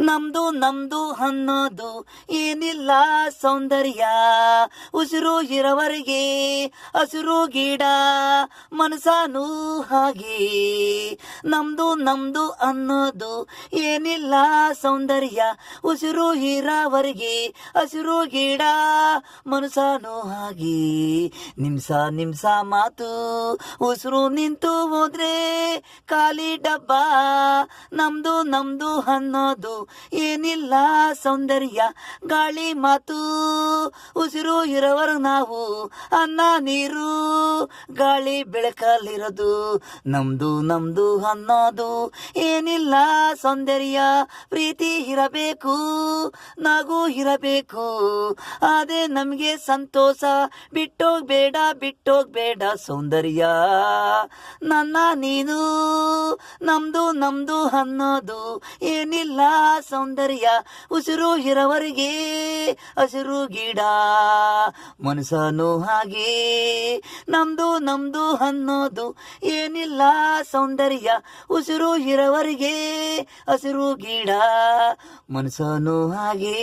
ನಮ್ದು ನಮ್ದು ಅನ್ನೋದು ಏನಿಲ್ಲ ಸೌಂದರ್ಯ, ಉಸಿರು ಇರೋವರೆಗೆ ಹಸಿರು ಗಿಡ ಮನಸಾನು ಹಾಗೆ. ನಮ್ದು ನಮ್ದು ಅನ್ನೋದು ಏನಿಲ್ಲ ಸೌಂದರ್ಯ, ಉಸಿರು ಇರೋವರೆಗೆ ಹಸಿರು ಗಿಡ ಮನಸಾನು ಹಾಗೆ. ನಿಮ್ಸ ನಿಮ್ಸ ಮಾತು ಉಸಿರು ನಿಂತು ಹೋದ್ರೆ ಖಾಲಿ ಡಬ್ಬ. ನಮ್ದು ನಮ್ದು ಅನ್ನೋದು ಏನಿಲ್ಲ ಸೌಂದರ್ಯ, ಗಾಳಿ ಮಾತು ಉಸಿರು ಇರೋವರು ನಾವು, ಅನ್ನ ನೀರು ಗಾಳಿ ಬೆಳಕಲ್ಲಿರೋದು. ನಮ್ದು ನಮ್ದು ಅನ್ನೋದು ಏನಿಲ್ಲ ಸೌಂದರ್ಯ, ಪ್ರೀತಿ ಇರಬೇಕು ನಗು ಇರಬೇಕು, ಅದೇ ನಮಗೆ ಸಂತೋಷ. ಬಿಟ್ಟೋಗ್ಬೇಡ ಬಿಟ್ಟೋಗ್ಬೇಡ ಸೌಂದರ್ಯ ನನ್ನ ನೀನು. ನಮ್ದು ನಮ್ದು ಅನ್ನೋದು ಏನಿಲ್ಲ ಸೌಂದರ್ಯ, ಉಸಿರು ಇರೋವರೆಗೆ ಹಸಿರು ಗಿಡ ಮನಸ್ಸನು ಹಾಗೆ. ನಮ್ದು ನಮ್ದು ಅನ್ನೋದು ಏನಿಲ್ಲ ಸೌಂದರ್ಯ, ಉಸಿರು ಇರೋವರೆಗೆ ಹಸಿರು ಗಿಡ ಮನಸ್ಸನು ಹಾಗೆ.